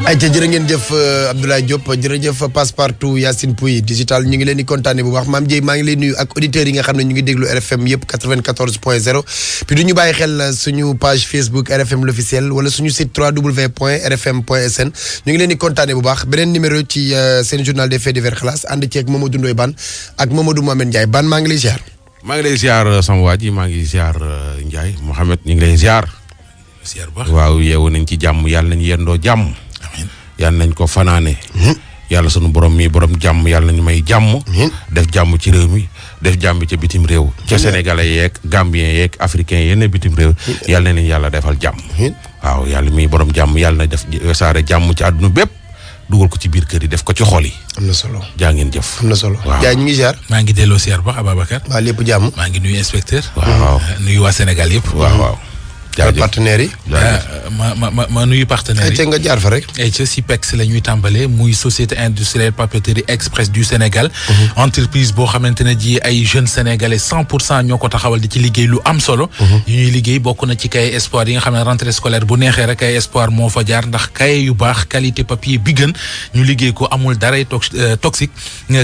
ayca jërë ngeen jëf Abdoulaye Diop jërëjëf Passepartout Yacine Pouy digital ñu ngi leen di kontaane bu baax Mame Dieye maa ngi lay nuyu ak auditeurs yi nga xam ne ñu ngi déglu RFM yëpp 94.0 puis du ñu bàyyi xel suñu page Facebook RFM l'officiel wala suñu site www.rfm.sn ñu ngi leen di kontaane bu baax beneen numéro ci seen journal des faits divers xalaas ànd ci ak Mamadou Ndoye Bane ak Mamadou Mohamed Ndiaye Bane maa ngi lay ziar. maa ngi lay ziar sama waa ji maa ngi ziar Ndiaye Mohamed ñu ngi lay ziar. waaw yeewu nañ ci jàmm yàlla nañu yendoo jàmm. amiin yàlla nañ ko fanaane. yàlla sunu borom mi borom jàmm yàlla nañu may jàmm. def jàmm ci réew mi def jàmm ca bitim réew. ca sénégalais yeeg gambien yeeg africain yenn bitim réew. yàlla na leen yàlla defal jàmm. waaw yàlla mi borom jàmm yàlla na def wesaare jàmm ci àdduna bépp. dugal ko ci biir kër yi def ko ci xol yi. am na solo jaa ngeen jëf. am na solo waaw Ndiaye ñu ngi ziar. maa ngi delloo ziar ba Ababacar. waa lépp jàmm. maa ngi nuyu inspecteur. waaw nuyu waa Sénégal yëpp. waaw. partenaires yi. ma nuyu partenaires yi. nga jaar fa rek. et ca SIPEX la ñuy tàmbalee muy société industrielle papeterie express du Sénégal. entreprise boo xamante ne ji ay jeunes sénégalais 100% ñoo ko taxawal di ci liggéey lu am solo. yu ñuy liggéey bokk na ci cahier espoir yi nga xam ne rentrée scolaire bu neexee rek cahier espoir moo fa jaar ndax cahier yu baax qualité papier bi gën ñu liggéey ko amul daray toxique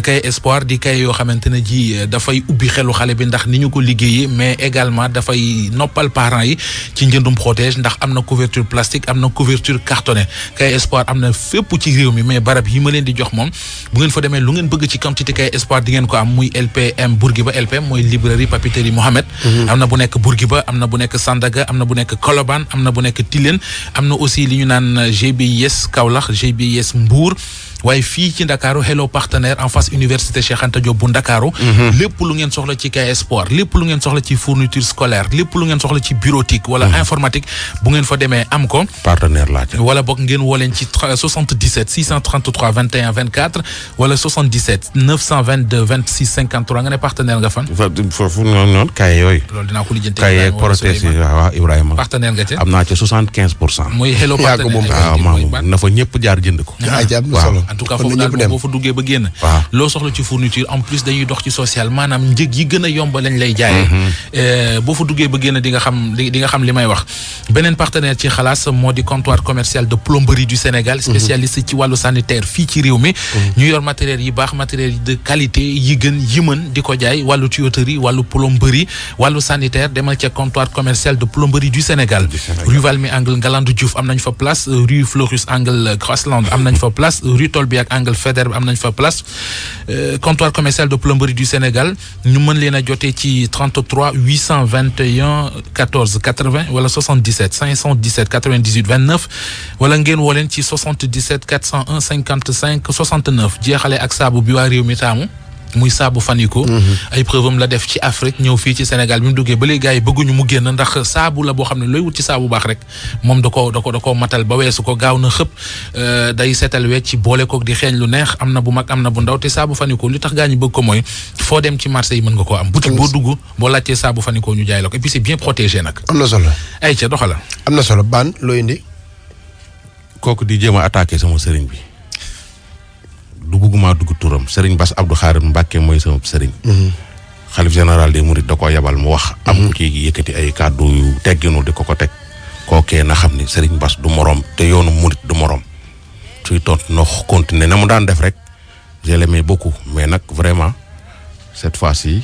cahier espoir di cahier yoo xamante ne ji dafay ubbi xelu xale bi ndax ni ñu ko liggéeyee mais également dafay noppal parents yi. ci njëndum protège ndax am na couverture plastique am na couverture cartonnée cahier espoir am na fépp ci réew mi mais barab yi ma leen di jox moom bu ngeen fa demee lu ngeen bëgg ci quantité cahier espoir di ngeen ko am muy LPM Bourguiba LPM mooy librairie papeterie Mohamed. am na bu nekk Bourguiba am na bu nekk Sandaga am na bu nekk Colobane am na bu nekk Tilène am na aussi li ñu naan GBIS Kaolack GBIS Mbour. waaye fii ci Ndakaaru hello partenaire en face université Cheikh Anta Diop bu Ndakaaru lépp lu ngeen soxla ci cahier espoir lépp lu ngeen soxla ci fourniture scolaire lépp lu ngeen soxla ci bureautique wala informatique bu ngeen fa demee am ko partenaire laaj wala boog ngeen woo leen ci 77 633 21 24 wala 77 922 26 53 nga ne partenaire nga fan foofu noonu cahier yooyu loolu dinaa ko lijjanti cahier protège waaw Ibrahima partenaire nga ca am naa ca 75%. mooy hello partenaire waaw maam na fa ñëpp jaar jënd ko en tout cas foofu daal boo fa duggee ba génn loo soxla ci fourniture en plus dañuy dox ci social maanaam njëg yi gën a yomb lañ lay jaayee boo fa duggee ba génn di nga xam li may wax beneen partenaire ci xalaas moo di comptoir commercial de plomberie du Sénégal spécialiste ci wàllu sanitaire fii ci réew mi ñu yor matériel yi baax matériel de qualité yi gën yi mën di ko jaay wàllu tuyauterie wàllu plomberie wàllu sanitaire demal ca comptoir commercial de plomberie du Sénégal rue Valmy angle Ngalandou Diouf am nañ fa place rue Florus angle Crossland am nañ fa place rue bi ak angle Faidherbe bi am nañ fa place comptoir commercial de plomberie du Sénégal ñu mën leen a jotee ci 33 821 14 80 wala 77 517 98 29 wala ngeen woo leen ci 77 401 55 69 jeexale ak saabu bi waa réew mi taamu muy saabu Fanico ay preuve am la def ci Afrique ñëw fii ci Sénégal bi mu duggee ba léegi gars yi bëgguñu mu génn ndax saabu la boo xam ne looy wut ci saabu baax rek moom da ko matal ba weesu ko gaaw na xëpp day seetal wecc boole kook di xeeñ lu neex am na bu mag am na bu ndaw te saabu Fanico li tax gaa ñi bëgg ko mooy foo dem ci marché yi mën nga koo am boutique boo dugg boo laajtee saabu Fanico ñu jaay la ko et puis c'est bien protégé nag am na solo ay ca doxala am na solo Bane loo indi kooku di jéem a attaqué sama sëriñ bi du bëgguma dugg turam Serigne Bass Abdou Khadim Mbacké mooy sama sëriñ xalif général des Mourides da ko yabal mu wax am ku ci yëkkati ay kàddu yu tegginu di ko teg kookee na xam ni Serigne Bass du morom te yoonu Mouride du morom suy tontu no continuer na mu daan def rek je l'aimais beaucoup mais nag vraiment cette fois-ci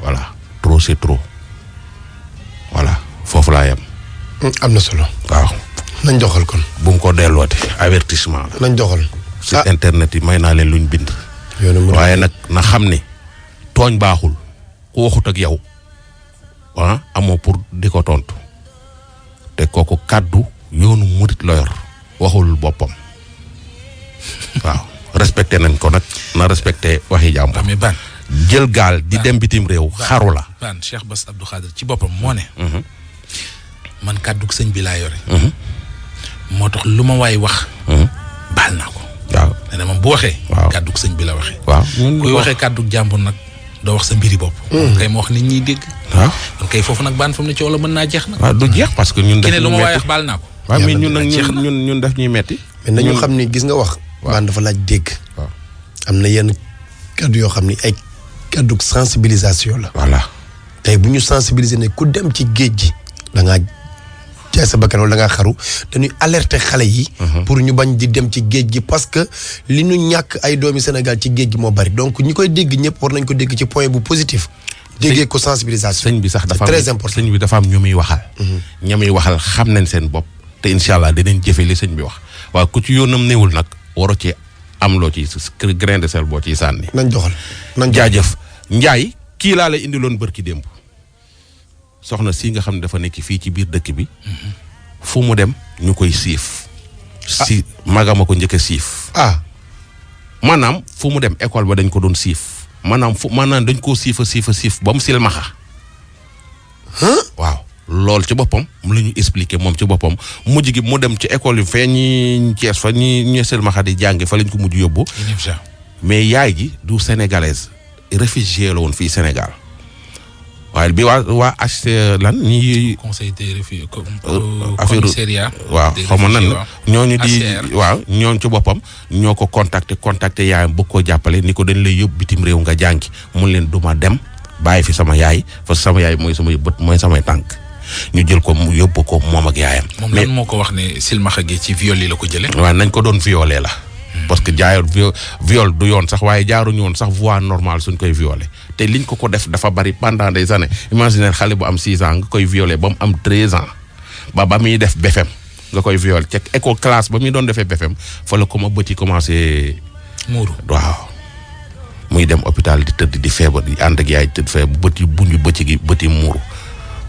voilà trop c'est trop voilà foofu laa yem am na solo waaw nañ doxal kon bu mu ko dellooti avertissement la nañ doxal sur internet yi may naa leen luñ bind waaye nag na xam ne tooñ baaxul ku waxut ak yow amoo pour di ko tontu te kooku kàddu yoonu murit la yor waxul boppam waaw respecté nañ ko nag na respecté waxi jàmbur mais Bane jël gaal di dem bitim réew xaru la Bane Cheikh Bass Abdou Khadir ci boppam moo ne man kàddu sëñ bi laa yore moo tax lu ma waay wax baal naa ko waaw nee na moom bu waxee kàddu sëñ bi la waxee waaw kuy waxee kàddu jàmbur nag doo wax sa mbiri bopp kay ma wax nit ñiy dégg waaw kon kay foofu nag Bane fa mu ne coow la mën naa jeex nag waaw du jeex parce que ñun def lu ma waay wax baal naa ko waaw mais ñun nag ñun def ñuy metti mais nañu xam ni gis nga wax Bane dafa laaj dégg waaw am na yenn kàddu yoo xam ni ay kàddu sensibilisation la voilà tey bu ñu sensibiliser ne ku dem ci géej gi da ngaa jaay sa bakkan wala da ngaa xaru dañuy alerter xale yi. pour ñu bañ di dem ci géej gi parce que li ñu ñàkk ay doomi Sénégal ci géej gi moo bari donc ñi koy dégg ñëpp war nañ ko dégg ci point bu positif. déggee ko sensibilisation. sëñ bi sax dafa am très important. sëñ bi dafa am ñu muy waxal. ña muy waxal xam nañ seen bopp te incha allah dinañ jëfe li sëñ bi wax waaye ku ci yoonam néewul nag waroo ci am loo ci grain de sel boo ciy sànni. nañ doxal jaajëf Ndiaye kii laa la indiloon bërki démb soxna si nga xam ne dafa nekk fii ci biir dëkk bi fu mu dem ñu koy siif. si magama ko njëkk a siif. maanaam fu mu dem école ba dañ ko doon siif maanaam dañ koo siif ba mu silmaxa waaw loolu ci boppam mu la ñu expliqué moom ci boppam mujj gi mu dem ci école yi fee ñi Cees fa ñi silmaxa di jànge fa lañ ko mujj yóbbu mais yaay ji du sénégalaise réfugié la woon fii Sénégal waaye bi waa HCR lan ñi conseil des réfugiés commissariat waaw xaw ma nan la ñooñu di waaw ñooñu ci boppam ñoo ko contacté yaayam bëgg koo jàppale ni ko dañ lay yóbbu bitim réew nga jàngi mun leen duma dem bàyyi fi sama yaay parce que sama yaay mooy samay bët mooy samay tànk ñu jël ko mu yóbbu ko moom ak yaayam. moom lan moo ko wax ne silmaxa gi ci viol yi la ko jëlee. waaw nañ ko doon violé la. parce que jaayoon viol du yoon sax waaye jaaruñu woon sax voie normale suñ koy violé te liñ ko def dafa bari pendant des années imaginer xale bu am 6 ans nga koy violé ba mu am 13 ans ba muy def BFEM nga koy violé ca école classe ba muy doon defee BFEM fa la ko ma bët yi commencé. muuru waaw. muy dem hôpital di tëdd di feebar di ànd ak yaay tëdd feebar bët yi buñu bët yi muuru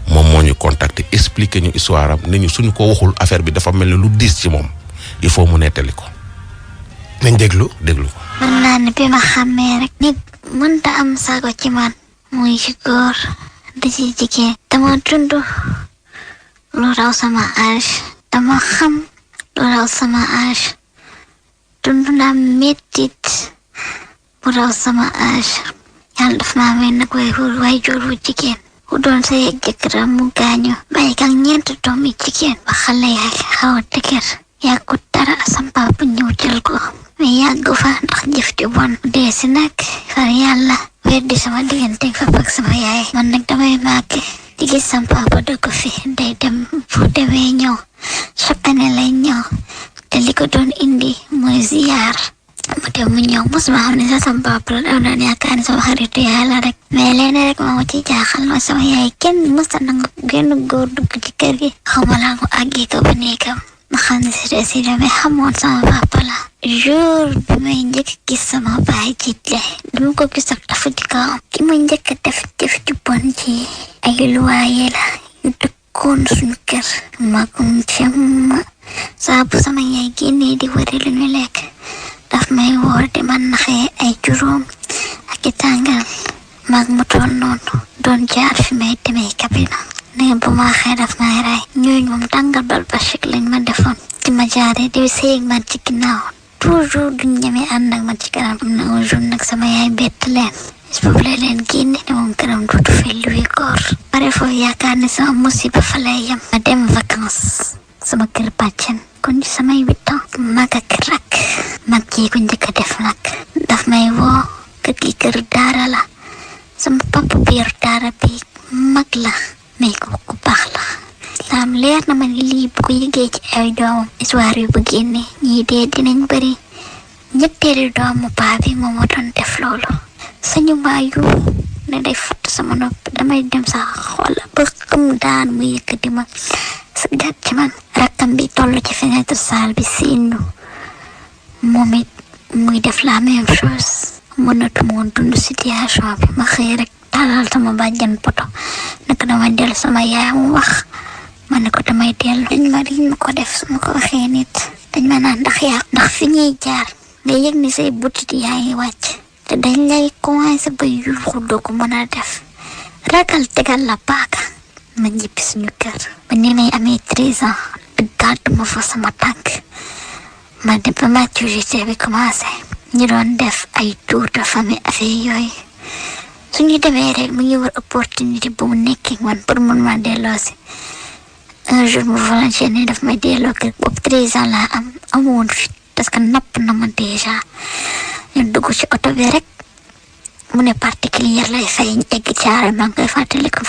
moom moo ñu contacté expliqué ñu histoire am ne ñu suñu ko waxul affaire bi dafa mel ni lu diis ci moom il faut mu nettali ko. nañ déglu ko. mën naa ne bi ma xàmmee rek nit mënta am sago ci man muy ci góor di ci jigéen dama dund lu raw sama âge dama xam lu raw sama âge dund naa mettit bu raw sama âge yàlla daf maa may nag way jur wu jigéen ku doon sa yegg jëkkëram mu gaañu bàyyi ak 4 doom yi jigéen ba xale yaa xaw a dëgër yàggut dara sam papa ñëw jël ko mais yàggu fa ndax jëf ju bon dee si nag far yàlla weddi sama diggante fa ak sama yaay man nag damay màgg di gis sam papa da ko fi day dem fu demee ñëw chaque année lay ñëw te li ko doon indi mooy ziyaar mu dem mu ñëw mosuma xam ne sax sama papa la daw naan yaakaar ne sama xaritu yaay la rek mais léegi rek moo ci jaaxal mooy sama yaay kenn mësta nangu genn góor dugg ci kër gi xaw ma laa ko àggee ko ba néegam ma xam ne si damay xamoon sama papa la jour bi may njëkk gis sama baay jiitle du ko gis ak dafa di kawam ki ma njëkk def ci bon ci ay luwaaye la yu dëkkoon suñu kër magum cem saa bu sama yaay génnee di wari lu ñu lekk daf may woor di man naxee ay juróom ak i tàngal mag mu toll noonu doon jaar fi may demee kabina ne bu ma xëy daf may ray ñooñu moom tàngal bal bachik lañ ma defoon ci ma jaaree di sëy man ci ginnaaw toujours duñ ñemee ànd ak man ci kanam am na un jour nag sama yaay bett leen bis boobu la leen génne ne moom këram dootu fay luwe koor pare foofu yaakaar ne sama musiba fa lay yem ma dem vacances sama kër bàccen kon ci samay 8 ans mag ak rak mag jii ko njëkk a def nag daf may woo kër gi kër daara la sama papa biir daara bi mag la mais ku baax la laam leer na ma ni lii bu ko yëgee ci ay doomam histoire yu bu génne ñii dee dinañ bëri ñetteelu doomu paa bi moom moo doon def loolu sañu maa yu ne day fatt sama nopp damay dem sax xool ba xam daan mu yëkkati ma sa gàtt ci man rakkam bi toll ci fenêtre salle bi siinu moom it muy def la même chose mënatuma woon dund situation bi ma xëy rek talal sama bàjjan poto naka dama dellu sama yaay mu wax ma ne ko damay dellu dañ ma ko def su ma ko waxee nit dañ ma naan ndax fi ñuy jaar nga yëg ni say butit yaa ngi wàcc te dañ lay commencé ba yuuxu doo ko mën a def ragal tegal la paaka ma ñibbi suñu kër ba ni may amee 13 ans dëggaatuma fa sama tànk ma dem ba maturité bi commencé ñu doon def ay tour de famille affaire yooyu suñu demee rek mu ngi war opportunité bu mu nekkee man pour mun ma delloo si un jour mu volontaire ne daf may delloo kër boobu 13 ans laa amoon fit parce que napp na ma déjà ñu dugg ci oto bi rek mu ne particulier lay fay ñu egg caare maa ngi koy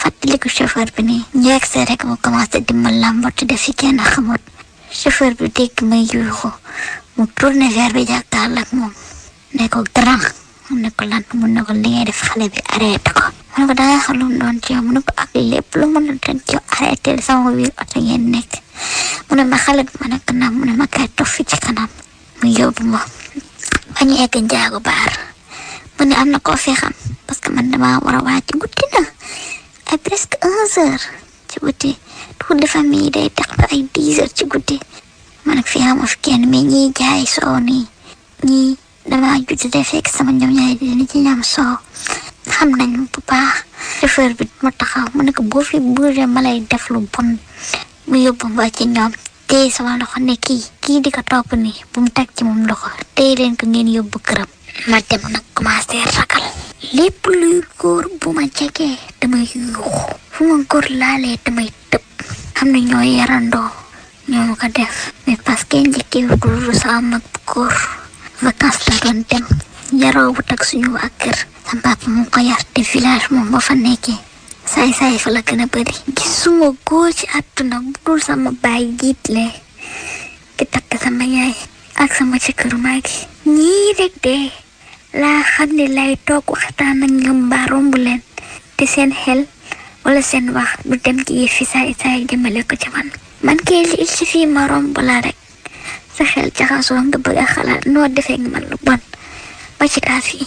fàttaliku chauffeur bi nii ñu egg see rek mu commencé di ma làmbatu def fi kenn xamut chauffeur bi dégg may yuuxu mu tourné vers bi jàkkaarloo ak moom ne ko grand mu ne ko lan mu ne ko li ngay def xale bi arrêté ko mu ne ko danga xam lu mu doon ci yow mu ne ko ak lépp lu mën a doon ci yow arrêté sama biir oto ngeen nekk mu ne ma xale bi ma ne kanam mu ne ma kay toog fi ci kanam mu yóbbu ma ba ñu egg njaagu baar mu ne am na koo fi xam parce que man dama war a wàcc guddi na ay presque 11h ci guddi tour de famille day tax ba ay 10h ci guddi man nag fi xamoo fi kenn mais ñiy jaay soow nii ñii dama judd de fekk sama ñoom ñaay di ci ñam soow xam nañ bu baax chauffeur bi mu taxaw mu ne ko boo fi bougé ma lay def lu bon mu yóbbu ba ci ñoom téye sama loxo ne kii di ko topp nii bu mu teg ci moom loxo téye leen ko ngeen yóbbu këram ma dem nag commencé ragal lépp luy góor bu ma jegee damay yuuxu fu ma góor laalee damay tëb am na ñoo yarandoo ñoo ma ko def mais parce que njëkkee du sama mag bu góor vacances la doon dem yaroo bu tag suñu waa kër sama papa mu ko yar te village moom ba fa nekkee saay fa la gën a bëri gisuma góor ci àdduna bu dul sama baay jiitle ki takk sama yaay ak sama ci kër maa gi ñii rek de laa xam ne lay toog waxtaan ak ñoom mbaa romb leen te seen xel wala seen wax du dem ci yëf fi saay jëmale ko ci man kay li il suffit ma romb la rek sa xel jaxasoo nga bëgg a xalaat noo defee nga man lu bon ba ci kaa fii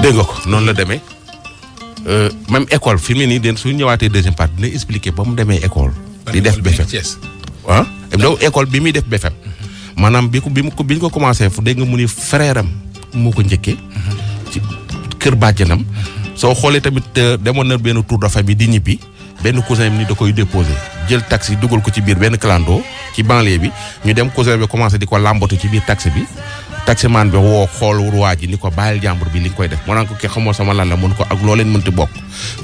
dégg nga ko noonu la demee même école fi mu nii den su ñëwaatee deuxième part dina expliquer ba mu demee école. di def BFEM ah. donc école bi muy def BFEM. maanaam bi ñu ko commencé fu dégg nga mu ni frère am moo ko njëkkee. ci kër bàjjanam. soo xoolee tamit demoon na benn tour de famille di ñibbi benn cousin bi ni da koy déposé jël taxi dugal ko ci biir benn clando ci banlieue bi ñu dem cousin bi commencé di ko làmbatu ci biir taxi bi. taximan bi woo xool waa ji ni ko bàyyil jàmbur bi li nga koy def mu naan ko ki xamoo sama lan la mun ko ak loo leen mënti bokk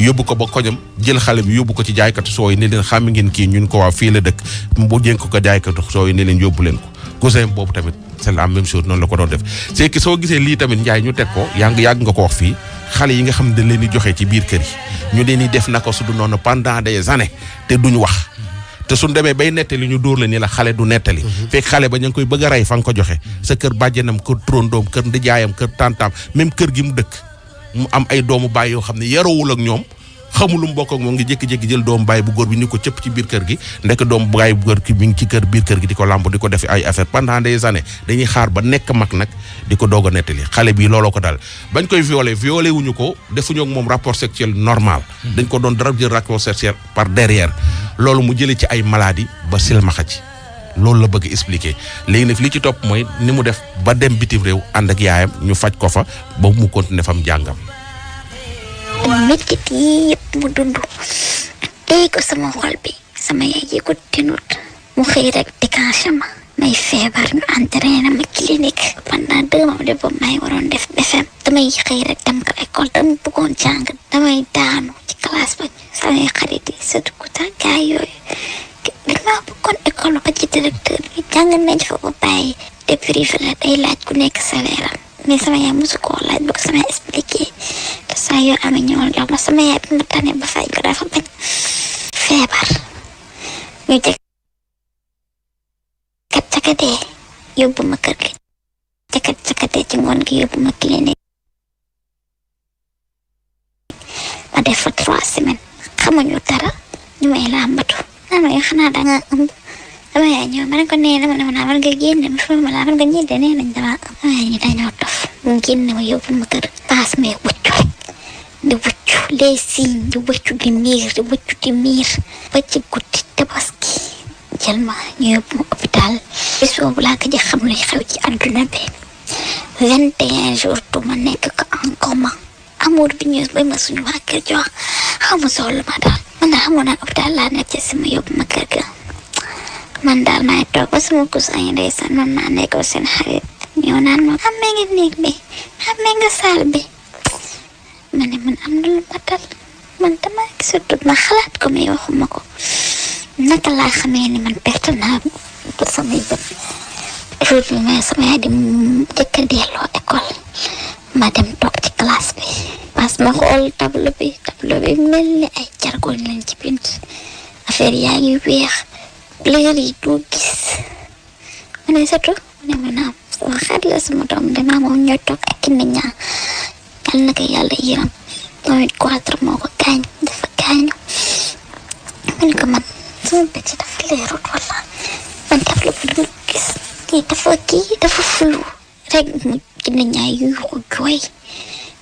yóbbu ko ba koñam jël xale bi yóbbu ko ci jaaykatu sooy ne leen xam ngeen kii ñun ko waa fii la dëkk bu jénk ko jaaykatu sooy ne leen yóbbu leen ko cousin boobu tamit c'est la même chose noonu la ko doon def c'est que soo gisee lii tamit njaay ñu teg ko yàgg nga ko wax fii xale yi nga xam ne dañ leen di joxe ci biir kër yi ñu leen di def naka su du noonu pendant des années te duñu wax te suñ demee bay nettali ñu dóor la ni la xale du nettali fekk xale ba ñu ngi koy bëgg a rey fa nga ko joxe sa kër bàjjenam kër trondoom kër ndijaayam kër tantaam même kër gi mu dëkk mu am ay doomu baay yoo xam ne yarawul ak ñoom xamul lu mu bokk ak moom ngi jékki-jékki jël doomu baay bu góor bi ni ko cëpp ci biir kër gi ndek doomu baay bu góor ki mi ngi ci biir kër gi di ko làmb di ko def ay affaire pendant des années dañuy xaar ba nekk mag nag di ko doog a nettali xale bi looloo ko dal bañ koy violé wuñu ko defuñu ak moom rapport sexuel normal dañ ko doon dara jël rapport sexuel par derrière loolu mu jëlee ci ay maladie ba silmaxa ci loolu la bëgg expliquer léegi nag li ci topp mooy ni mu def ba dem bitim réew ànd ak yaayam ñu faj ko fa ba mu continuer fam jàngam. métit yi yëpp mu dund tey ko sama xol bi sama yaay ji ko tinut mu xëy rek déclenché ma may feebar ñu entraîné ma clinique pendant 2 mois de boobu may waroon def BFEM damay xëy rek dem ko école dama bëggoon jàng damay daanu ci classe ba samay xarit yi surtout ku tax gars yooyu damaa bëggoon école ba ci directeur bi jàng nañ fa ba bàyyi te privé la day laaj ku nekk salaire mais sama yaay mosu koo laaj ba ko sama expliqué te saa yoo amee ñëwoon jox ma sama yaay bi ma tane ba fay ko dafa bañ feebar ñu jëkk cakatee yóbbu ma kër gi cakatee ci ngoon gi yóbbu ma clinique ma def fa 3 semaines xamuñu dara ñu may làmbatu naan ma xanaa danga ëmb sama yaay ñëw ma ne ko nee na ma man nga génne ma fi ma laa man nga ñii de nee nañ dama ëmb sama yaay ñu dañoo dof mu génne ma yóbbu ma kër paas mee wëccu rek di wëccu les signes di wëccu di miir ba ci guddi tabaski jël ma ñu yóbbu ma hôpital bis boobu laa ko xam luy xew ci àdduna bi 21 jours tu ma nekk ko en coma amour bi ñu bay ma suñu waa kër jox xamu soolu ma daal man daal xamoon naa hôpital laa nekk ci sama yóbbu ma kër ga man daal maay toog ba sama cousin yi ndeysaan man maa nekkoo seen xarit ñëw naan ma xammee nga néeg bi xammee nga saal bi ma ne man am na lu ma dal man dama gisatut ma xalaat ko mais waxuma ko naka laa xamee ni man perte naa ba samay bët jour bi mais sama yaay di njëkk a delloo école ma dem toog ci classe bi parce que ma xool tableau bi mel ni ay jargoñ lañ ci bind affaire yaa ngi weex leer yi doo gis ma ne satu ne ma naam sama xarit la sama doom dinaa moom ñooy toog ak kinne ñaa yal na ko yàlla yërëm moom it 4 moo ko gaañ dafa gaañu ma ne ko man sama bët dafa leerut wala man tableau bi dama gis kii dafa fulu rek mu kinne ñaa yuuxu jooy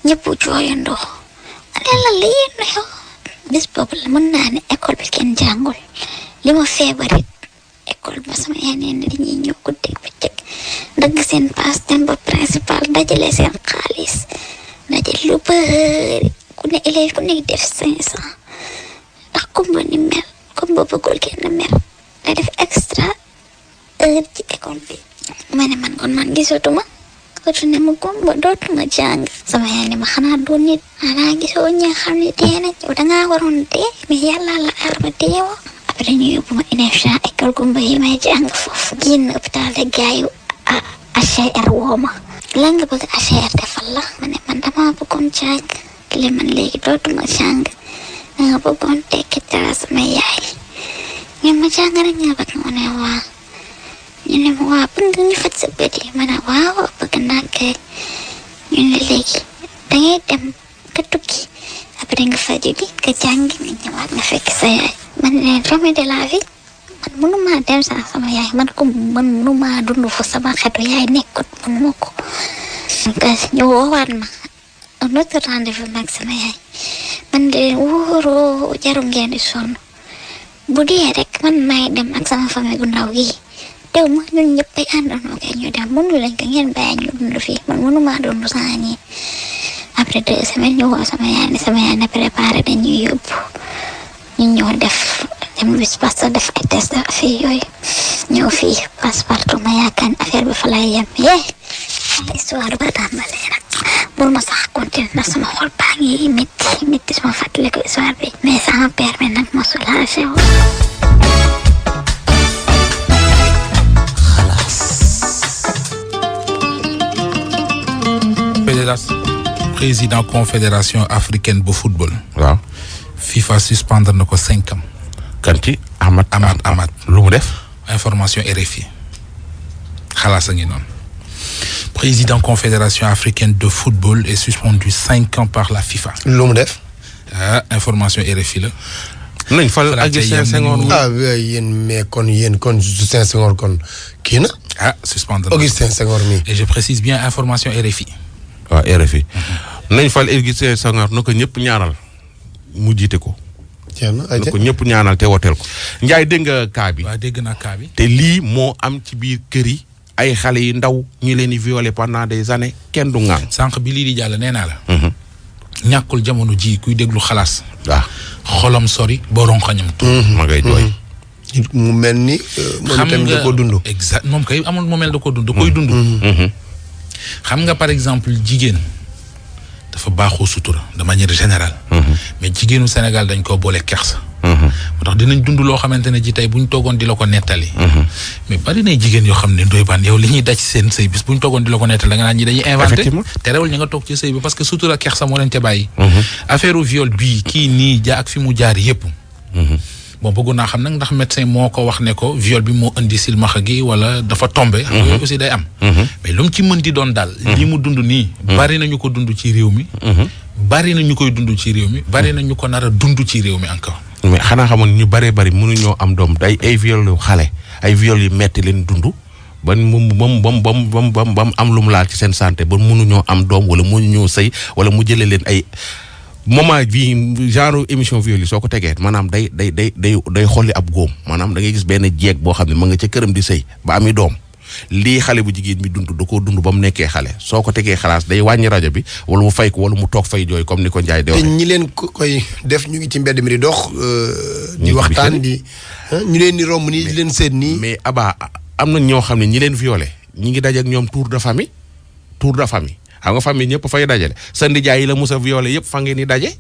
ñëpp jooyandoo ane la lii neew bis boobu la mën naa ne école bi kenn jàngul li ma feebarit école ba sama yaay nee na dañuy ñëw guddeeg bëccëg dagg seen paas dem ba principal dajale seen xaalis dajale lu bëri ku ne élève ku nekk def 500 ndax kumba ni mel kumba bëggul kenn mer da def extra heure ci école bi ma ne man gisatuma kootu ne ma kumba dootuma jàng sama yaay ne ma xanaa doon nit xanaa gisoo ñi nga xam ne dee nañ yow dangaa waroon dee mais yàlla la aar ba deewoo après ñu yóbbu ma INEFJA école kumba yi may jàng foofu génn hôpital de gaayu HCR woo ma lan nga bëgg HCR defal la ma ne man dama bëggoon jàng li man léegi dootuma jàng nga bëggoon tekki dara sama yaay ñu ma jàng rek nga bëgg ma ne waa ñu ne ma waa bëgg ñu faj sa bët yi ma ne waaw bëgg naa kay ñu ne léegi dangay dem nga tukki après nga faju gi nga jàng nga ñëwaat nga fekk sa yaay man ne jamais de la vie man mënuma dem sax sama yaay man mënuma dund fu sama xetu yaay nekkut mënuma ko ñu woowaat ma un autre rendez-vous mag sama yaay man de wóoroo jaru ngeen di sonn bu dee rek man maay dem ak sama famille gu ndaw gi teew ma ñun ñëpp ay àndandoo kay ñu dem mënu leen ko ngeen bàyyi ñu dund fii man mënuma dund saa ñii après 2 semaines ñu woo sama yaay ne préparé dañuy yóbbu ñu ñëw dem bis parce def ay test affaire yooyu ñëw fii Passepartout ma yaakaar ne affaire bi fa lay yem histoire ba tàmbalee nag bul ma sax continuer ndax sama xol baa ngi métti sama fàttali ko histoire bi mais sama père bi nag ma soulagé wu. président confédération africaine bu football. waaw. FIFA suspendre na ko 5 ans. kan ci Ahmad. lu mu def. information RFI xalaas a ngi noonu. président confédération africaine de football est suspendu 5 ans par la FIFA. lu mu def. information RFI la. nañ fal Augustin Senghor. yéen mais kon Augustin Senghor kon kii na. suspendre na Augustin Senghor mi. et je précise bien information RFI. waaw RFI nañ fal Augustin Senghor na ko ñëpp ñaanal mu jiite ko. na ko ñëpp ñaanal te woteel ko. Ndiaye dégg nga cas bi. waaw dégg naa cas bi. te lii moo am ci biir kër yi ay xale yu ndaw ñu leen di violer pendant des années kenn du ŋaan. sànq bi lii di jàll nee naa la. ñàkkul jamono ji kuy déglu xalaas. waaw xolam sori borom xañam. ma ngay jooy. mu mel ni. moom tamit da koo dund. exact moom kay amul mu mel da koo dund da koy dund. xam nga par exemple jigéen dafa baaxoo sutura de manière générale. mais jigéenu Sénégal dañ koo boole kersa. moo tax dinañ dund loo xamante ne ji tey bu ñu toogoon di la ko nettali. mais bari na jigéen yoo xam ne ndoy baan yow li ñuy daj seen sëy bis bu ñu toogoon di la ko nettali da nga naan ñi dañuy inventé. te rewul ñi nga toog ci sëy bi parce que sutura kersa moo leen ca bàyyi. affaire viol bii kii nii ak fi mu jaar yépp bon bëggoon naa xam nag ndax médecin moo ko wax ne ko viol bi moo indi silmaxa gi wala dafa tombé. xam nga yooyu aussi day am. mais lu mu ci mën di doon daal. li mu dund nii. bari na ñu ko dund ci réew mi. bari na ñu koy dund ci réew mi. bari na ñu ko nar a dund ci réew mi encore. mais xanaa xamoon ñu bari mënuñoo am doom day ay viol yu xale ay viol yu metti leen dund ba mu am lu mu laal ci seen santé ba mënuñoo am doom wala mënuñoo sëy wala mu jëlee leen ay. moment bii genre émission viol yi soo ko tegee maanaam day xolli ab góom maanaam da ngay gis benn jeeg boo xam ne ma nga ca këram di sëy ba ami doom lii xale bu jigéen bi dund da koo dund ba mu nekkee xale soo ko tegee xalaas day wàññi rajo bi wala mu fay ko wala mu toog fay jooy comme ni ko Ndiaye di waxee. te ñi leen koy def ñu ngi ci mbedd mi di dox. di waxtaan di ñu leen di romb nii di leen seet nii. mais Aba am na ñoo xam ne ñi leen violé ñi ngi daje ak ñoom tour de famille. xam nga famille ñëpp fay dajale sa ndijaay yi la musa violé yëpp fa ngeen di daje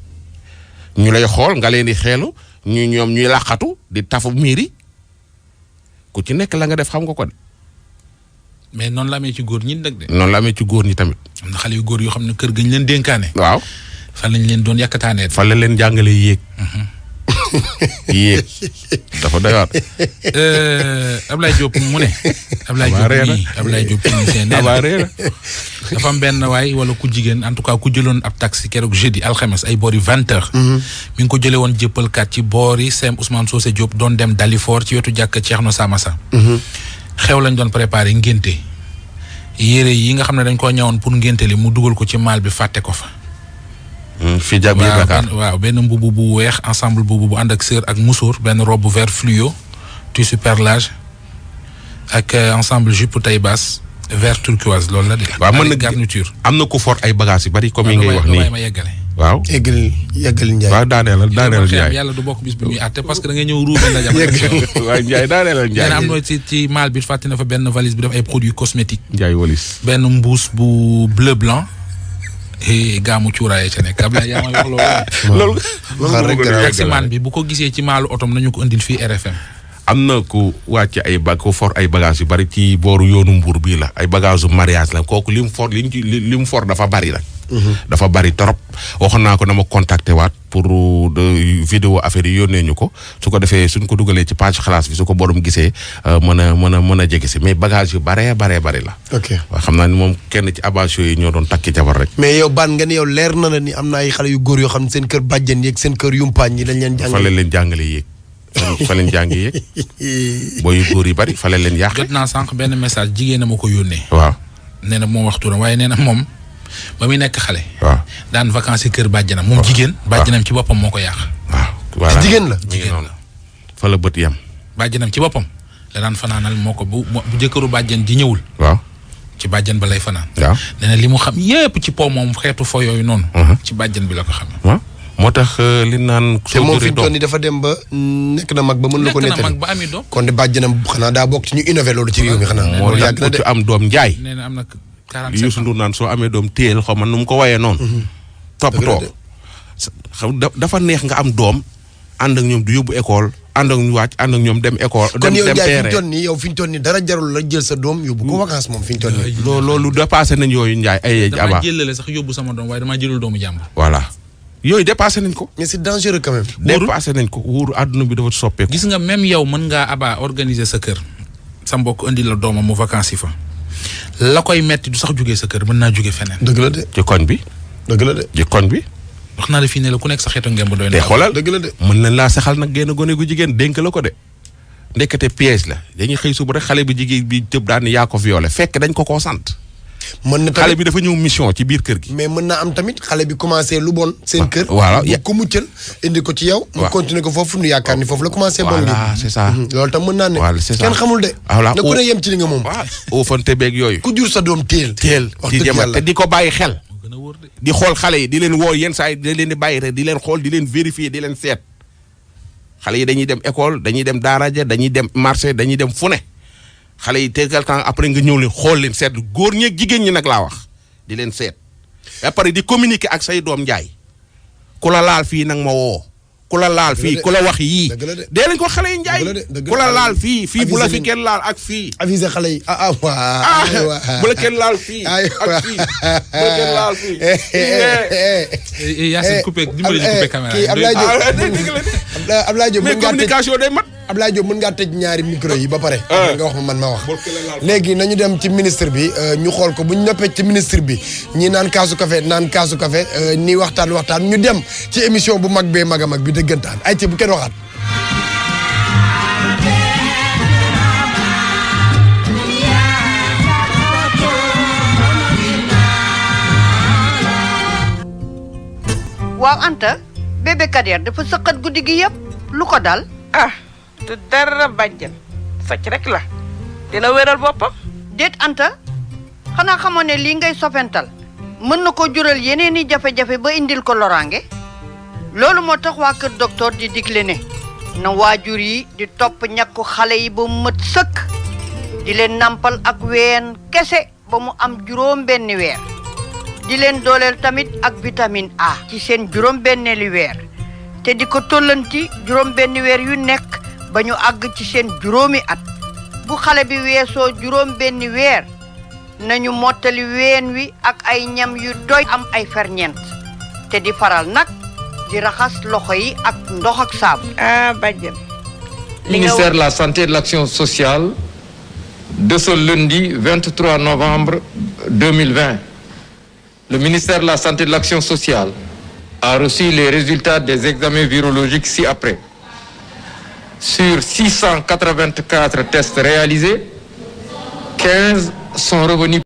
ñu lay xool nga leen di xeelu ñoom ñuy làqatu di tafu miiri ku ci nekk la nga def xam nga ko de. mais noonu la amee ci góor ñi nag de. noonu la amee ci góor ñi tamit. am na xale yu góor yoo xam ne kër gañ leen dénkaane. waaw. fan lañ leen doon yàkkataanee. fan la leen jàngale yéeg. yéeg dafa doy waar. Ablaye Diop mu ne. Ablaye Diop technicien nee na dafa am benn waay wala ku jigéen en tout cas ku jëloon ab taxi keroog jeudi alxames ay boori 20h. mi ngi ko jëlee woon jëppalkat ci boori Sem Ousmane Socé Diop doon dem Dalifort ci wetu jàkk Cheikhno Samassa. xew lañ doon préparé ngénte yére yi nga xam ne dañ koo ñëwoon pour ngénte li mu dugal ko ci maal bi fàtte ko fa. fii jàpp biir Dakar waaw benn mbubu bu weex ensemble mbubu bu ànd ak sër ak musóor benn robe vert fluo tissu perlage ak ensemble jupe taille basse vert turquoise loolu la de. waaw mën na garniture. am na ku fort ay bagages yu bari comme yi ngay wax nii ma yeggale. waaw yeggal Ndiaye. waaw daaneel Ndiaye. yàlla du bokk bis bi muy àtte parce que da ngay ñëw ruube la jamono. waaw Ndiaye daaneel Ndiaye. am na ci maal bi fàtte na fa benn valise bi def ay produits cosmétiques. Ndiaye walis. benn mbuus bu bleu blanc. gaamu cuuraay ca nekk Ablaye yaa ma wax loolu. taximaan bi bu ko gisee ci maalu otom nañu ko indil fii RFM. am na ku wàcc ku for ay bagages yu bari ci booru yoonu Mbour bii la ay bagages yu mariage la kooku li mu for dafa bari la. dafa bari trop waxoon naa ko na ma contacter waat pour vidéo affaire yi yónnee ñu ko su ko defee suñ ko dugalee ci page xalaas bi su ko borom gisee mën a jege si mais bagage yu baree bari la. ok waaw xam naa ni moom kenn ci abatio yi ñoo doon takki jabar rek. mais yow baan nga ni yow leer na la ni am na ay xale yu góor yoo xam ne seen kër bàjjen yeeg seen kër yumpaañ yi dañ leen jàngale. fa leen jàngale yéeg. fa leen jàngi yeeg booy góor yi bari fa leen yàq. jot naa sànq benn message jigéen a ma ko yónnee. waaw nee na moom waxtu na waaye nee na moom ba muy nekk xale. waaw daan vacances kër bàjjanam. moom jigéen bàjjanam ci boppam moo ko yàq. waaw voilà jigéen la. jigéen la fa la bët yam. bàjjanam ci boppam la daan fanaanal moo ko bu jëkkëru bàjjan ji ñëwul. waaw ci bàjjan ba lay fanaan. waaw nee na li mu xam yépp ci po moom xeetu fo yooyu noonu. ci bàjjan bi la ko xam. waaw moo tax li naan. te moom fi mu toll nii dafa dem ba nekk na mag ba mën la ko nettali. nekk na mag ba ami doom. kon de bàjjanam xanaa daa bokk ci ñu innové loolu ci réew mi xanaa. moo yàgg na de am doom Njaay. nee na am na 47 Youssou Ndour naan soo amee doom téel xaw ma nu mu ko wayee noonu. toppatoo dafa neex nga am doom ànd ak ñoom du yóbbu école ànd ak ñu wàcc ànd ak ñoom dem école. dem kon yow Ndiaye fi ñu toll nii dara jarul la jël sa doom yóbbu ko vacances moom fi ñu toll nii. loolu dépassé nañ yooyu Ndiaye ay. damaa jëlale sax yóbbu sama doom waaye damaa jëlul doomu jàmbur. voilà yooyu dépassé nañ ko. mais c'est dangereux quand même. dépassé nañ ko wóoru àdduna bi dafa soppeeku. gis nga même yow mën ngaa aba organiser sa kër sa mbokk indi la doomam mu vacances yi fa la koy metti du sax jógee sa kër mën naa jóge feneen. dëgg la de. ci koñ bi. dëgg la de. ci koñ bi. wax naa la fii ne la ku nekk sa xeetu ngemb doy na. te xoolal dëgg la de. mën nañ laa saxal nag génn gone gu jigéen dénk la ko de. ndekete piège la dañuy xëy suba rek xale bi jigéen bi tëb daan ni yaa ko violé fekk dañ ko koo sant. mën na tamit xale bi dafa ñëw mission ci biir kër gi. mais mën na am tamit xale bi commencé lu bon. seen kër voilà bu ko muccal indi ko ci yow. mu continuer ko foofu nu yaakaar ni foofu la commencé. bon gi voilà c'est ça. loolu tam mën naa ne. voilà c'est ça kenn xamul de. voilà na ku ne yem ci li nga moom. waaw au fante beeg yooyu. ku jur sa doom téel. wax di dëgg jëma yàlla te di ko bàyyi xel. gën a wóor de. di xool xale yi di leen woo yenn saa yi di leen di bàyyi rek di leen xool di leen vérifier di leen seet xale yi dañuy dem école dañuy dem daara ja dañuy dem marché dañuy dem fu ne xale yi te quelque temps après nga ñëw leen xool leen seet góor ñeeg jigéen ñi nag laa wax di leen seet après di communiquer ak say doom Njaay ku la laal fii nag ma woo ku la laal fii ku la wax yii dee lañ ko xale yi Njaay ku la laal fii bu la fi kenn laal ak fii aviser xale yi bu la kenn laal fii ak fii bu la kenn laal fii Yacine coupé dimbali ñu coupé caméra kii Ablaye Diop mais communication day mat Ablaye Diop mën ngaa tëj ñaari micro yi ba pare nga wax ma man ma wax léegi nañu dem ci ministre bi ñu xool ko bu ñu noppee ci ministre bi ñi naan kaasu café ni waxtaan ñu dem ci émission bu mag bee mag a mag bi dëggantaan ay ci bu kenn waxaat waaw Anta bébé Kader dafa sëqat guddi gi yëpp lu ko dal du dara bàjjen sàcc rek la dina wéral boppam. déet Anta xanaa xamoon ne lii ngay sofental mën na ko jural yeneen i jafe-jafe ba indil ko loraange loolu moo tax waa kër docteur di digle ne na waajur yi di topp ñàkku xale yi ba mu mët sëkk di leen nampal ak ween kese ba mu am juróom-benni weer di leen dooleel tamit ak vitamine A ci seen juróom-benneeli weer te di ko tollanti juróom-benni weer yu nekk ba ñu àgg ci seen juróomi at bu xale bi weesoo juróom-benni weer nañu mottali ween wi ak ay ñam yu doy am ay ferñeent te di faral nag di raxas loxo yi ak ndox ak saabu. bàjjen. Ministère de la Santé et de l'Action sociale, de ce lundi 23 novembre 2020, le ministère de la Santé et de l'Action sociale a reçu les résultats des examens virologiques ci-après. Sur 684 tests réalisés, 15 sont revenus